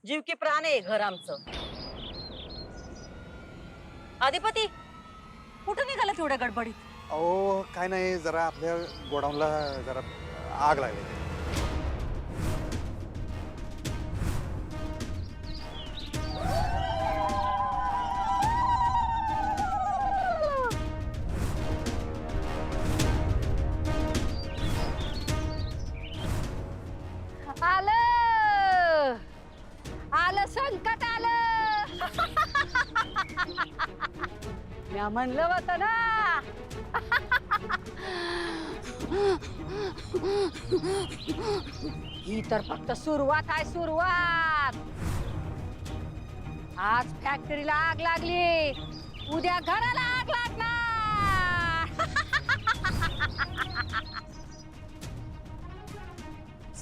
जीव की प्राण आहे घर आमचं. अधिपती कुठं निघाला तेवढ्या गडबडीत? अहो काय नाही, जरा आपल्या गोडाऊनला जरा आग लागली. आलं आलं संकट आलं. मी म्हणलं होतं ना. ही तर फक्त सुरुवात आहे, सुरुवात. आज फॅक्टरीला आग लागली, उद्या घराला आग लागणार.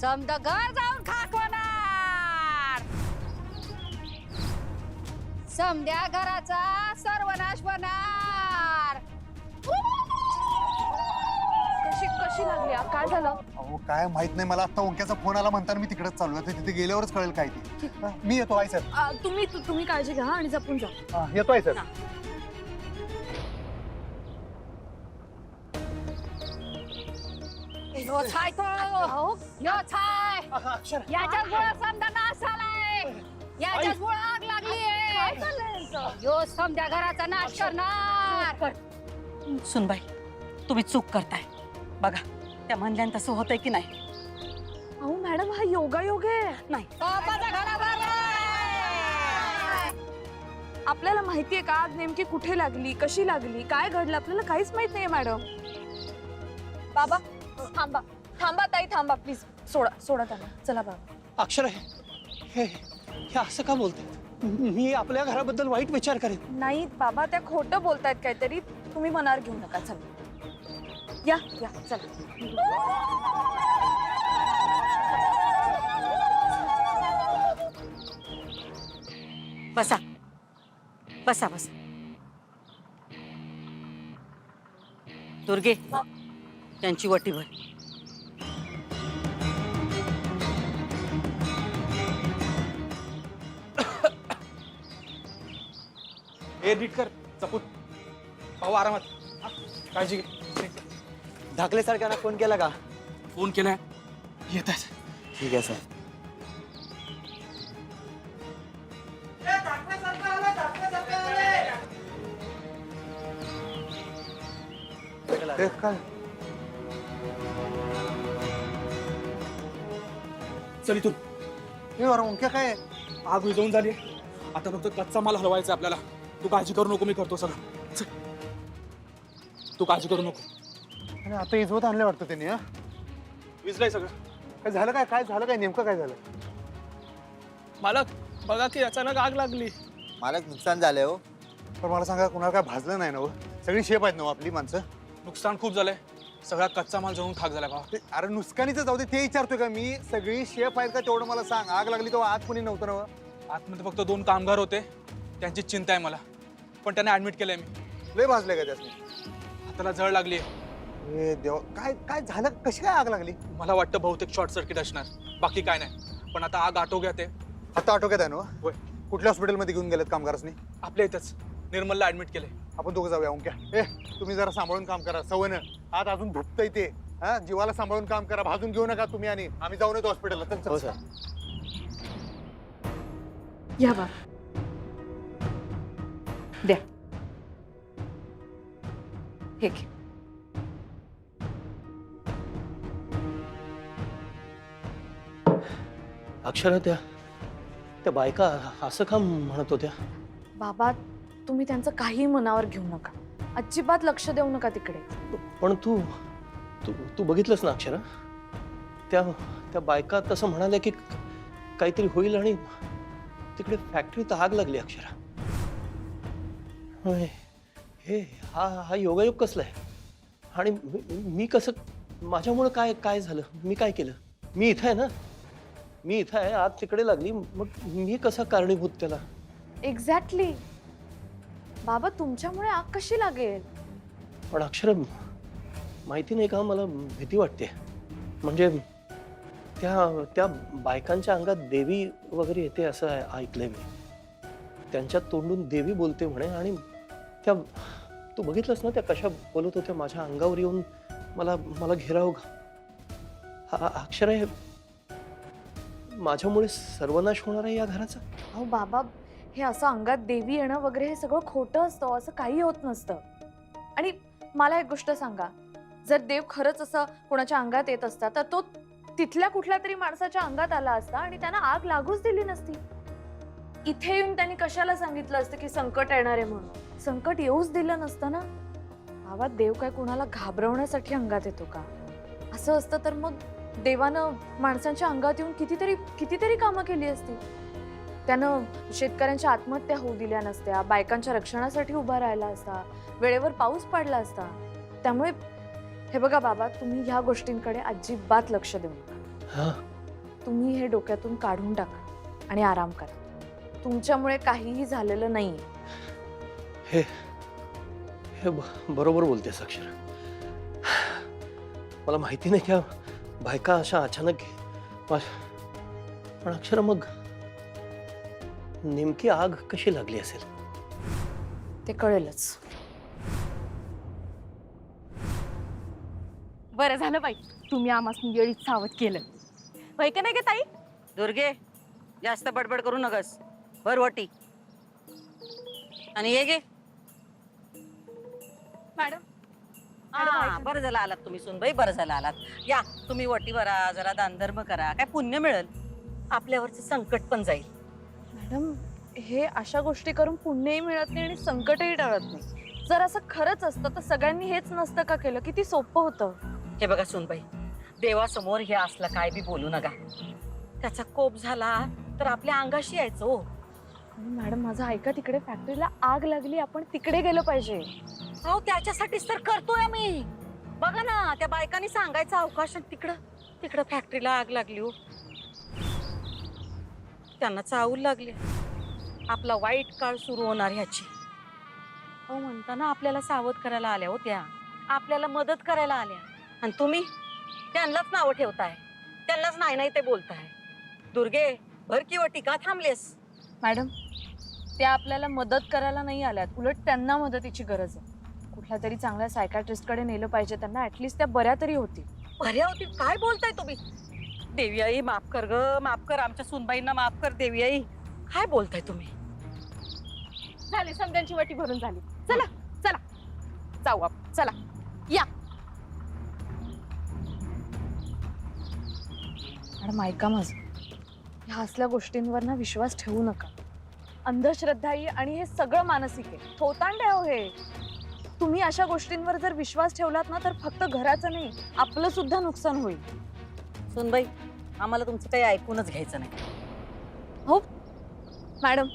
समद घर जाऊन खाक होणार. समद्या घराचा सर्वनाश होणार. कशी कशी लागली आग? काय झालं? अहो काय माहित नाही मला, आता ओंक्याचा फोन आला म्हणताना मी तिकडेच चाललो आहे. तिथे गेल्यावरच कळेल काय ती. मी येतो आहे सर. तुम्ही काळजी घ्या आणि जपून जा. येतो आहे सर. योच आहे तो. योच आहे. याच्याच मुळे समजा नाश झालाय. याच्याच मुळे आग लागली. यो समजा घराचा नाश करणार. सुनबाई तुम्ही चूक करताय. बघा त्या म्हणल्यान तसं होतंय की नाही? अहो मॅडम, हा योगायोग आहे. नाही. बापाच्या घरावर आपल्याला माहितीये का आग नेमकी कुठे लागली, कशी लागली, काय घडलं, आपल्याला काहीच माहित नाहीये मॅडम. बाबा थांबा थांबा ताई, थांबा प्लीज. सोडा त्यांना. चला बाबा. अक्षर हे असं का बोलते? मी आपल्या घराबद्दल वाईट विचार करेन. नाही बाबा, त्या खोटं बोलतायत काहीतरी. तुम्ही मनावर घेऊ नका. चला या या चला. बसा बसा बसा. दुर्गे त्यांची वटी भर. ए नीट कर चपूत. भाऊ आरामात. काळजी घे. धाकले सरकारला फोन केला का? फोन केलाय, येत आहे. ठीक आहे सर. काय चल इथून. हे बरं ओंक्या काय? आग विझवून झाली. आता फक्त कच्चा माल हलवायचा आपल्याला. तू काळजी करू नको, मी करतो सगळं. चल. तू काळजी करू नको. आणि आता इजवत आणले वाटतं त्यांनी. विजलंय सगळं. काय झालं? काय झालं? काय नेमकं काय झालं? मालक बघा की अचानक आग लागली. मालक नुकसान झालंय हो. पण मला सांगा, कुणाला काय भाजलं नाही ना? हो सगळी शेप आहेत ना आपली माणसं. नुकसान खूप झालंय. सगळा कच्चा माल जळून खाक झालाय भावा. अरे नुकसानीचं जाऊ दे, ते विचारतोय का मी. सगळी शेप आहेत का तेवढं मला सांग. आग लागली तेव्हा आत कोणी नव्हतं ना? आतमध्ये फक्त 2 कामगार होते. त्यांची चिंता आहे मला, पण त्यांना ऍडमिट केलंय मी. लय भाजले का त्यासनी? हाताला जळ लागली. हे देव, काय काय झालं? कशी काय आग लागली? मला वाटतं बहुतेक शॉर्ट सर्किट असणार, बाकी काय नाही. पण आता आग आटोक्यात आहे. आता आटोक्यात आहे ना? होय. कुठल्या हॉस्पिटलमध्ये घेऊन गेलेत कामगारांनी? आपल्या इथंच निर्मलला ऍडमिट केलंय. आपण दोघं जाऊया. ओंक्या ए तुम्ही जरा सांभाळून काम करा. सवयनं आत अजून धुपतंय ते. हा, जीवाला सांभाळून काम करा. भाजून घेऊ नका तुम्ही. आणि आम्ही जाऊन येतो हॉस्पिटलला. चल, हो चल. सर. या बा. द्या हे घे. अक्षरा त्या बायका असं का म्हणत होत्या? बाबा, तुम्ही त्यांचं काही मनावर घेऊ नका. अजिबात लक्ष देऊ नका तिकडे. पण तू तू तू बघितलंस ना अक्षरा, त्या बायका तसं म्हणाल्या की काहीतरी होईल आणि तिकडे फॅक्टरीत आग लागली. अक्षरा, हे हा योगायोग कसला आहे? आणि मी कसं, माझ्यामुळे काय झालं? मी काय केलं? मी इथं आहे ना, मी इथं आहे. आग तिकडे लागली, मग मी कसा कारणीभूत त्याला? एक्झॅक्टली. बाबा, तुमच्यामुळे आग कशी लागेल? पण अक्षर, माहिती नाही का, मला भीती वाटते. म्हणजे त्या बायकांच्या अंगात देवी वगैरे येते असं ऐकलंय मी. त्यांच्या तोंडून देवी बोलते म्हणे. आणि त्या तू बघितलंस ना त्या कशा बोलत होत्या, माझ्या अंगावर येऊन मला मला घेराव. अक्षरा, हे माझ्यामुळे सर्वनाश होणार आहे या घराचा. अहो बाबा, हे असं अंगात देवी येणं वगैरे हे सगळं खोटं असतं, असं काही होत नसतं. आणि मला एक गोष्ट सांगा, जर देव खरंच असं कोणाच्या अंगात येत असता तर तो तिथल्या कुठल्या तरी माणसाच्या अंगात आला असता आणि त्यांना आग लागूच दिली नसती. इथे येऊन त्यांनी कशाला सांगितलं असतं की संकट येणार आहे म्हणून? संकट येऊच दिलं नसतं ना. बाबा, देव काय कोणाला घाबरवण्यासाठी अंगात येतो का? असं असतं तर मग देवानं माणसांच्या अंगात येऊन कितीतरी कामं केली असती. त्यानं शेतकऱ्यांच्या आत्महत्या होऊ दिल्या नसत्या, बायकांच्या रक्षणासाठी उभा राहिला असता, वेळेवर पाऊस पडला असता. त्यामुळे हे बघा बाबा, तुम्ही ह्या गोष्टींकडे अजिबात लक्ष देऊ नका. तुम्ही हे डोक्यातून काढून टाका आणि आराम करा. तुमच्यामुळे काहीही झालेलं नाही. हे हे बरोबर बोलतेस अक्षरा. मला माहिती नाही त्या बायका अशा अचानक पण अक्षरा, मग नेमकी आग कशी लागली असेल? ते कळेलच. बरं झालं बाई, तुम्ही आम्हाला वेळीच सावध केलं. होय का नाही ग ताई? दुर्गे, जास्त बडबड करू नकस. भर वटी आणि ये गे. मॅडम, बरं झालं आलात तुम्ही सुनबाई, बरं झालं आलात. या तुम्ही वटी भरा, जरा दानधर्म करा, काय पुण्य मिळेल, आपल्यावरचं संकट पण जाईल. मॅडम, हे अशा गोष्टी करून पुण्यही मिळत नाही आणि संकटही टळत नाही. जर असं खरंच असतं तर सगळ्यांनी हेच नसतं का केलं? किती सोपं होतं. हे बघा सुनबाई, देवासमोर हे असलं काय बी बोलू नका. त्याचा कोप झाला तर आपल्या अंगाशी यायचं हो. मॅडम, माझं ऐका, तिकडे फॅक्टरीला आग लागली, आपण तिकडे गेलं पाहिजे. अहो, त्याच्यासाठीच तर करतोय आम्ही. बघा ना, त्या बायकांनी सांगायचा अवकाश, तिकडं फॅक्टरीला आग लागली हो. त्यांना चावूल लागली. आपला वाईट काळ सुरू होणार ह्याची. अहो, म्हणताना आपल्याला सावध करायला आल्या होत्या, आपल्याला मदत करायला आल्या. आणि तुम्ही त्यांनाच नावं ठेवताय, त्यांनाच नाही ते बोलताय. दुर्गे, भर की वटी, का थांबलेस? मॅडम, त्या आपल्याला मदत करायला नाही आल्यात, उलट त्यांना मदतीची गरज आहे. कुठल्या तरी चांगल्या सायकॅट्रिस्टकडे नेलं पाहिजे त्यांना, ऍटलीस्ट त्या बऱ्या तरी होतील. बऱ्या होतील? काय बोलताय तुम्ही? देवी आई माफ कर ग, माफ कर. आमच्या सुनबाईंना माफ कर देवी आई. काय बोलताय तुम्ही? झाली समजांची वटी भरून झाली. चला चला जाऊ आपण, चला या. मॅडम, ऐका माझं, ह्या असल्या गोष्टींवर ना विश्वास ठेवू नका. अंधश्रद्धा आणि हे सगळं मानसिक आहे, थोतांड आहे हो हे. तुम्ही अशा गोष्टींवर जर विश्वास ठेवलात ना तर फक्त घराचं नाही, आपलं सुद्धा नुकसान होईल. सुनबाई, आम्हाला तुमचं काही ऐकूनच घ्यायचं नाही. हो मॅडम,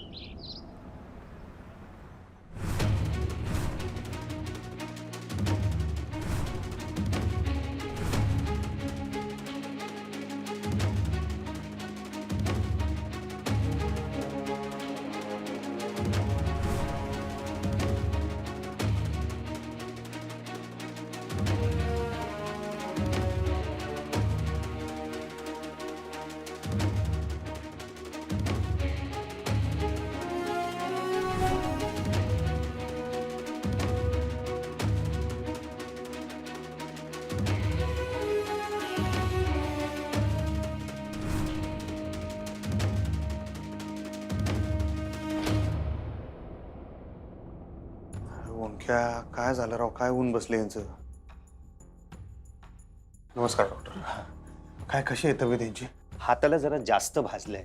ओंक्या, काय झालं राव? काय ऊन बसले यांचं? नमस्कार डॉक्टर. काय, कशी आहे तब्येत यांची? हाताला जरा जास्त भाजलंय.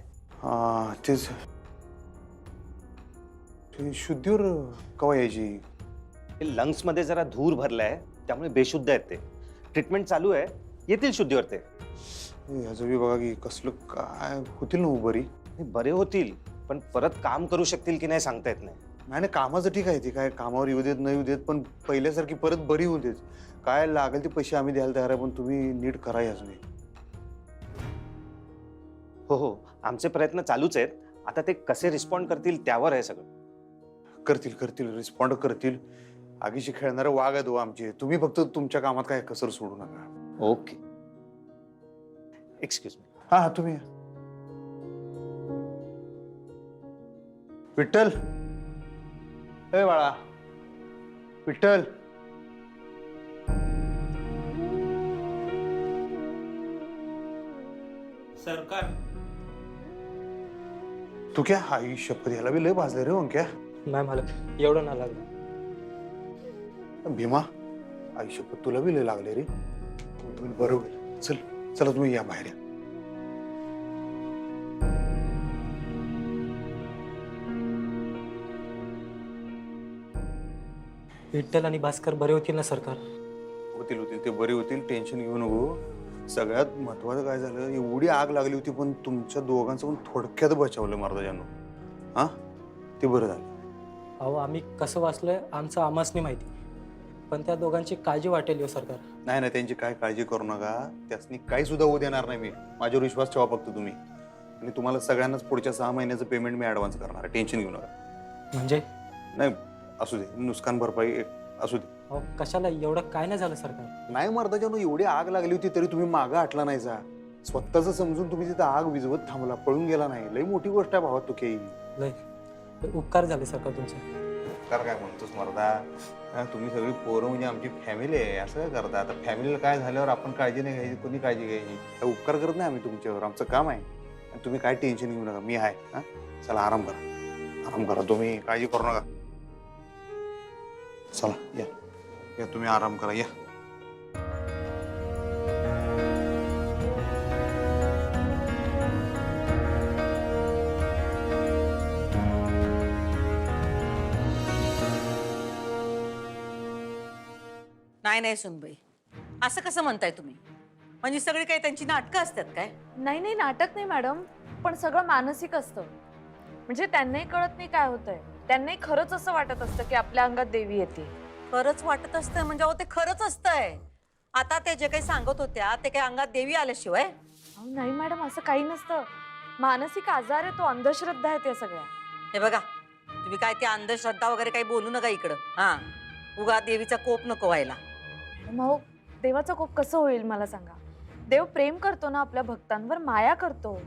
तेच. ते शुद्धीवर कवा यायची? लंग्स मध्ये जरा धूर भरलाय, त्यामुळे बेशुद्ध आहेत ते. ट्रीटमेंट चालू आहे, येतील शुद्धीवर ते. ह्याचं बी बघा की कसलं काय होतील ना बरी. बरे होतील, पण परत काम करू शकतील की नाही सांगता येत नाही. नाही, कामाचं ठीक आहे, ती काय कामावर येऊ देत नाही येऊ देत, पण पहिल्यासारखी परत बरी होऊ देत. काय लागेल ते पैसे आम्ही द्यायला तयार आहे, पण तुम्ही नीट करा याच नाही. हो हो, आमचे प्रयत्न चालूच आहेत. आता ते कसे रिस्पॉन्ड करतील त्यावर आहे सगळं. करतील रिस्पॉन्ड करतील. आगीशी खेळणारे वाघ आहेत हो आमचे. तुम्ही फक्त तुमच्या कामात काय कसर सोडू नका. Okay, excuse me. हा तुम्ही या. विठ्ठल, ए बाळा, विठ्ठल. सरकार तू क्या आई शपथ, याला बी लय भाजले रे ओंक्या. नाही मला एवढं नाही लागलं. भीमा, आई शपथ तुला बी लय लागले रे. बरं होईल. चल चला तुम्ही या बाहेर या. विठ्ठल आणि भास्कर बरे होतील ना सरकार? होतील होतील, ते बरे होतील, टेन्शन घेऊ नको. सगळ्यात महत्वाचं काय झालं, एवढी आग लागली होती पण तुमच्या दोघांचं पण थोडक्यात बचावलं महाराजांनो. हा ते बरं झालं. अहो आम्ही कसं वाचलोय आमचं आम्हाच नाही माहिती, पण त्या दोघांची काळजी वाटेल हो सरकार. नाही नाही, त्यांची काय काळजी करू नका. त्यासनी काही सुद्धा होऊ देणार नाही मी. माझ्यावर विश्वास ठेवा फक्त तुम्ही. आणि तुम्हाला सगळ्यांनाच पुढच्या 6 महिन्याचं पेमेंट मी ऍडव्हान्स करणार आहे. टेन्शन घेऊ नका. म्हणजे नाही असू दे, नुकसान भरपाई असू दे. अहो कशाला, एवढं काय नाही झालं सरकार. नाही मर्दाच्यानं एवढी आग लागली होती तरी तुम्ही मागं हटला नाही जा. स्वतःच समजून तुम्ही तिथं आग विझवत थांबला, पळून गेला नाही. लई मोठी गोष्ट आहे भावा. तू काही लय उपकार झाले सरकार तुमचे. कर काय म्हणतोस मर्दा. तुम्ही सगळी पोरं म्हणजे आमची फॅमिली आहे. असं काय करता? आता फॅमिलीला काय झाल्यावर आपण काळजी नाही घ्यायची, कोणी काळजी घ्यायची. काय उपकार करत नाही आम्ही तुमच्यावर. आमचं काम आहे. आणि तुम्ही काय टेन्शन घेऊ नका, मी आहे. हा चला आराम करा, आराम करा. तुम्ही काळजी करू नका. चला या या, तुम्ही आराम करा या. नाही नाही सुनबाई, असं कसं म्हणताय तुम्ही? म्हणजे सगळी काही त्यांची नाटकं असतात काय? नाही नाही, नाटक नाही मॅडम, पण सगळं मानसिक असतं. म्हणजे त्यांनाही कळत नाही काय होतंय. त्यांनाही खरंच असं वाटत असतं की आपल्या अंगात देवी येते. खरंच वाटत असतंय म्हणजे अहो ते खरंच असतंय. आता ते जे काही सांगत होत्या ते काही अंगात देवी आल्याशिवाय? अहो नाही मॅडम, असं काही नसतं. मानसिक आजार आहे तो, अंधश्रद्धा आहे त्या सगळ्या. हे बघा, तुम्ही काय ते अंधश्रद्धा वगैरे काही बोलू नका इकडं. हा, उगा देवीचा कोप नको व्हायला. मॅडम अहो, देवाचा कोप कसं होईल मला सांगा. देव प्रेम करतो ना आपल्या भक्तांवर, माया करतो.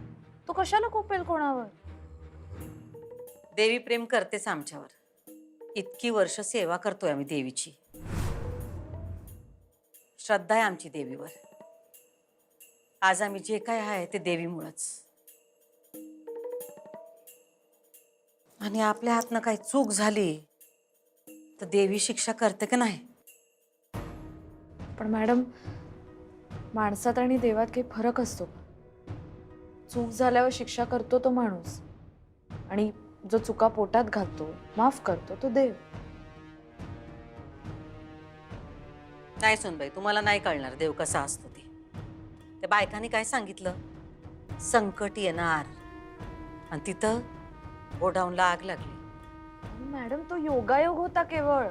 तो कशाला कोपेल कोणावर? देवी प्रेम करतेच आमच्यावर. इतकी वर्ष सेवा करतोय आम्ही देवीची. श्रद्धा आहे आमची देवीवर. आज आम्ही जे काय आहे ते देवीमुळंच. आणि आपल्या हातनं काही चूक झाली तर देवी शिक्षा करते का नाही? पण मॅडम, माणसात आणि देवात काही फरक असतो. चूक झाल्यावर शिक्षा करतो तो माणूस, आणि जो चुका पोटात घालतो, माफ करतो तो देव. नाही सुनबाई, तुम्हाला नाही कळणार देव कसा असतो ते. त्या बायकांनी काय सांगितलं, संकट येणार आणि तिथं गोडाऊनला आग लागली. मॅडम तो योगायोग होता केवळ.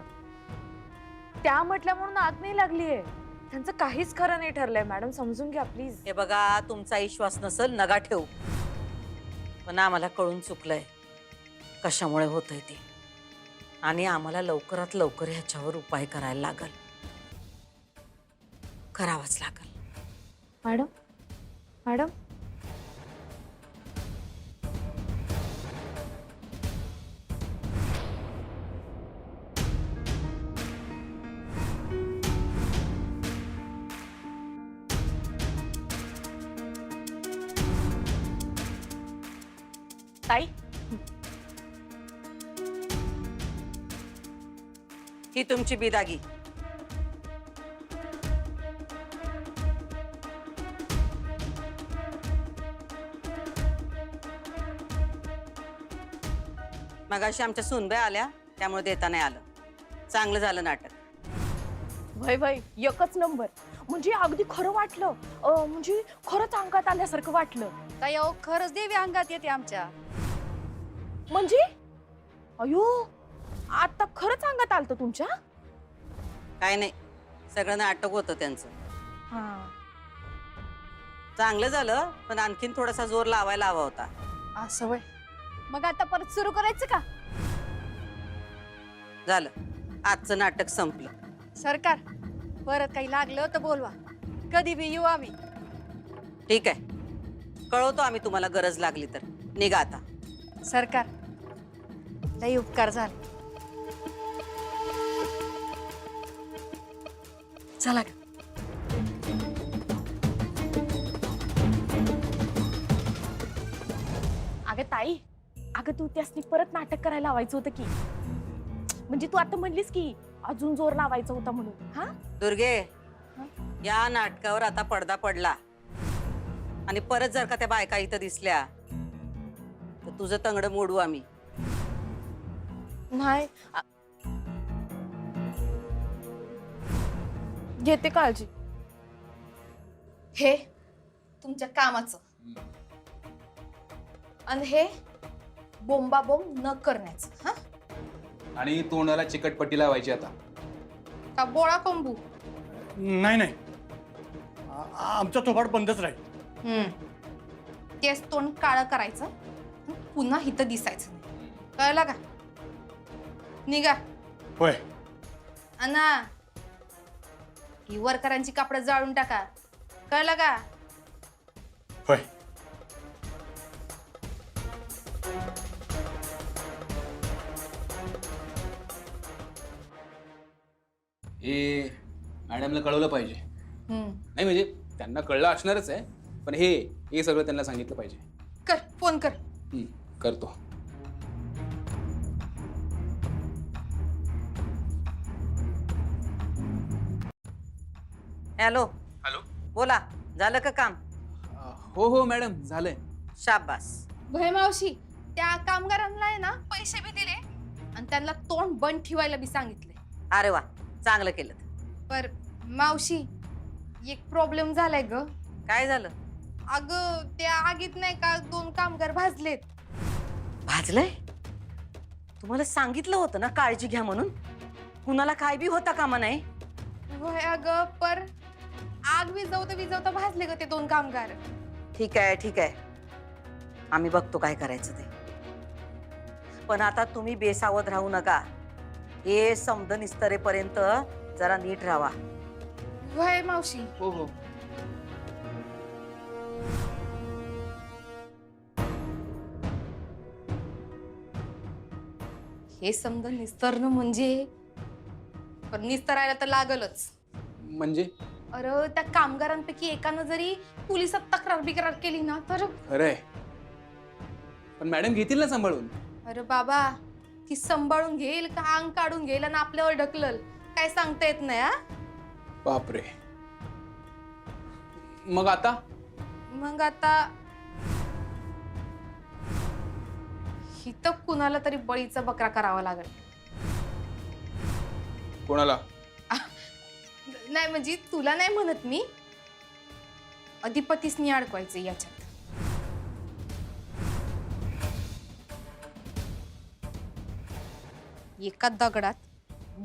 त्या म्हटल्या म्हणून आग नाही लागलीये. त्यांचं काहीच खरं नाही ठरलंय मॅडम, समजून घ्या प्लीज. हे बघा, तुमचा विश्वास नसल नगा ठेवू, पण आम्हाला कळून चुकलंय कशामुळे होतंय ते. आणि आम्हाला लवकरात लवकर ह्याच्यावर उपाय करायला लागल, करावाच लागल. मॅडम मॅडम ताई, ही तुमची बिदागी. मगाशी आमच्या सुनबाई आल्या त्यामुळे देता नाही आलं. चांगलं झालं नाटक. वय वय, एकच नंबर. म्हणजे अगदी खरं वाटलं. म्हणजे खरंच अंगात आल्यासारखं वाटलं. काय अहो, खरंच देवी अंगात येते आमच्या. म्हणजे अयो, आता खरंच अंगात आलतं तुमच्या? काय नाही, सगळं नाटक होतं त्यांचं. चांगलं झालं, पण आणखीन थोडासा जोर लावायला हवा होता. असं वय. मग आता परत सुरू करायचं का? झालं, आजचं नाटक संपलं. सरकार, परत काही लागलं तर बोलवा, कधी बी येऊ आम्ही. ठीक आहे, कळवतो आम्ही तुम्हाला गरज लागली तर. निघा आता. सरकार लई उपकार झाले. चला ग. अगं ताई, अगं तू त्यासनी परत नाटक करायला लावायचं होतं की. म्हणजे तू आता म्हणलीस की अजून जोर लावायचा होता म्हणून. हा दुर्गे, या नाटकावर आता पडदा पडला आणि परत जर का त्या बायका इथं दिसल्या तर तुझं तंगड मोडू आम्ही. नाही, घेते काळजी. हे तुमच्या कामाचं आणि हे बोंबाबोंब न करण्याचं. हा आणि तोंडाला चिकटपट्टी लावायची आता. का बोळा कोंबू? नाही नाही आमचा थोबाड बंदच राहील. तेच तोंड काळं करायचं, पुन्हा इथं दिसायचं नाही. कळलं का? निघा. होय. अन्ना, ही वर्करांची कापडं जाळून टाका. कळलं का? होय. हे मॅडमला कळवलं पाहिजे. नाही म्हणजे त्यांना कळलं असणारच आहे, पण हे सगळं त्यांना सांगितलं पाहिजे. कर, फोन कर. करतो. हॅलो. हॅलो. बोला, झालं का काम? हो हो मॅडम, झालंय. शाबास. भय मावशी, त्या कामगारांना आहे ना पैसे बी दिले आणि त्यांना तोंड बंद ठेवायला बी सांगितले. अरे वा, चांगलं केलं. पर मावशी, एक प्रॉब्लेम झालाय ग. काय झालं? अगं त्या आगीत नाही का 2 कामगार भाजलेत. भाजलंय? तुम्हाला सांगितलं होतं ना काळजी घ्या म्हणून. कुणाला काय बी होता कामा नाही. होय अगं, पर आग विझवता भाजले ग ते 2 कामगार. ठीक आहे, ठीक आहे, आम्ही बघतो काय करायचं ते. पण आता तुम्ही बेसावध राहू नका. हे समद निस्तरेपर्यंत जरा नीट राहा. होय मावशी. हो हो. हे समजा निस्तरणं म्हणजे, पण निस्तरायला तर लागलच. म्हणजे अरे त्या कामगारांपैकी एकानं जरी पोलिसात तक्रार केली ना तर. खरंय, पण मॅडम घेतील ना सांभाळून. अरे बाबा, ती सांभाळून घेईल का अंग काढून घेईल आणि आपल्यावर ढकलल काय सांगता येत नाही. हा बापरे. मग आता हिथं कुणाला तरी बळीचा बकरा करावा लागेल. कोणाला? नाही म्हणजे तुला नाही म्हणत मी, अधिपतीसनी अडकवायचं याच्यात. एका दगडात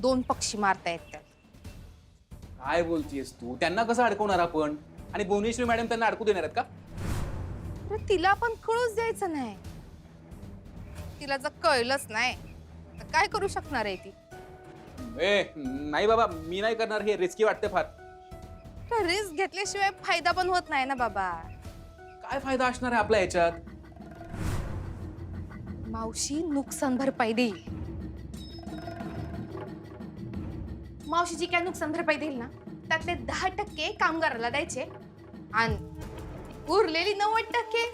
2 पक्षी मारता येतात. काय बोलतीयस तू? त्यांना कसं अडकवणार आपण? आणि भुवनेश्वरी मॅडम त्यांना अडकू देणार आहेत का? अरे तिला पण कळूच द्यायचं नाही. तिला जर कळलंच नाही तर काय करू शकणार आहे ती? नाही बाबा, मी नाही करणार. हे रिस्की वाटते फार. रिस्क घेतल्याशिवाय फायदा पण होत नाही ना बाबा. काय फायदा असणार आहे आपल्या ह्याच्यात? मावशी नुकसान भरपाई देईल. मावशी जी काय नुकसान भरपाई देईल ना त्यातले 10% कामगाराला द्यायचे आणि उरलेली 90%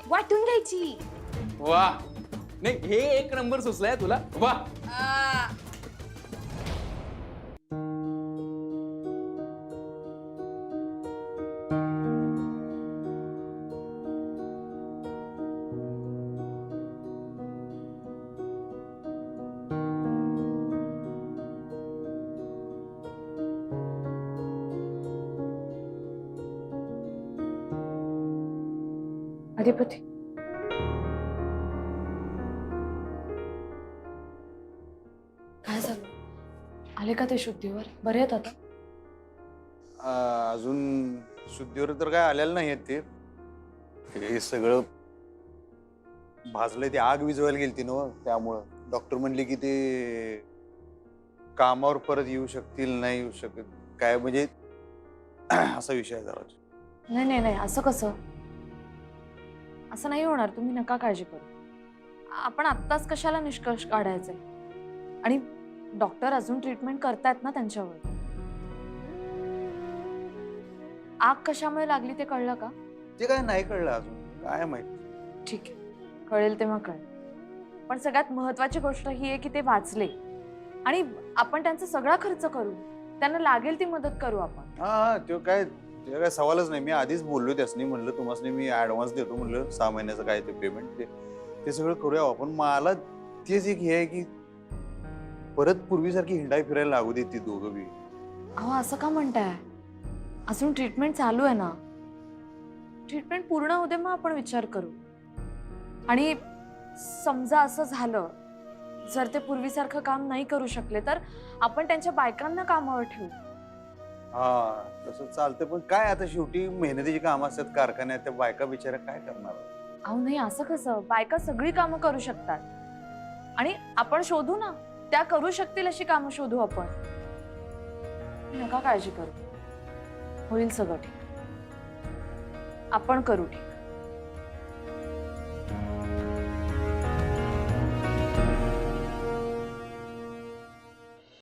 वाटून घ्यायची. वा, नाही हे एक नंबर सुचलाय तुला. वा. अधिपती, काय झालं? आले का ते शुद्धीवर? बरे आहेत आता? अजून शुद्धीवर तर काय आलेलं नाही आहेत ते. हे सगळं भाजलंय, ते आग विझवायला गेलती ना, त्यामुळं डॉक्टर म्हणले की ते कामावर परत येऊ शकतील, नाही येऊ शकत काय, म्हणजे असा विषय आहे जरा. नाही नाही नाही, असं कसं? असं नाही होणार, तुम्ही नका काळजी करू. आपण आत्ताच कशाला निष्कर्ष काढायचे, आणि डॉक्टर अजून ट्रीटमेंट करतायत ना त्यांच्यावर. आग कशामुळे लागली ते कळलं का? ते काय नाही कळलं अजून, काय माहिती. ठीक आहे, कळेल तेव्हा कळेल. पण सगळ्यात महत्वाची गोष्ट ही आहे की ते वाचले, आणि आपण त्यांचा सगळा खर्च करू, त्यांना लागेल ती मदत करू आपण. हा ते काय सवालच नाही. मी आधीच बोललो त्यासनी, म्हणलं तुम्हाला मी ऍडव्हान्स देतो, म्हणलं 6 महिन्याचं काय ते पेमेंट ते सगळं करूया आपण. मला तेच एक हे आहे की परत पूर्वीसारखी हिंडाई फिरायला लागू देत ती दोघं बी. अहो असं का म्हणताय? अजून ट्रीटमेंट चालू आहे ना. ट्रीटमेंट पूर्ण होऊ दे, मग आपण विचार करू. आणि समजा असं झालं, जर ते पूर्वीसारखं काम नाही करू शकले तर आपण त्यांच्या बायकांना कामावर ठेवू. हा तसं चालतं, पण काय आता शेवटी मेहनतीची कामं असतात कारखान्यात, त्या बायका बिचाऱ्या काय करणार? अहो नाही, असं कसं? बायका सगळी कामं करू शकतात, आणि आपण शोधू ना, त्या करू शकतील अशी कामं शोधू आपण. नका काळजी करू, होईल सगळं ठीक. आपण करू ठीक.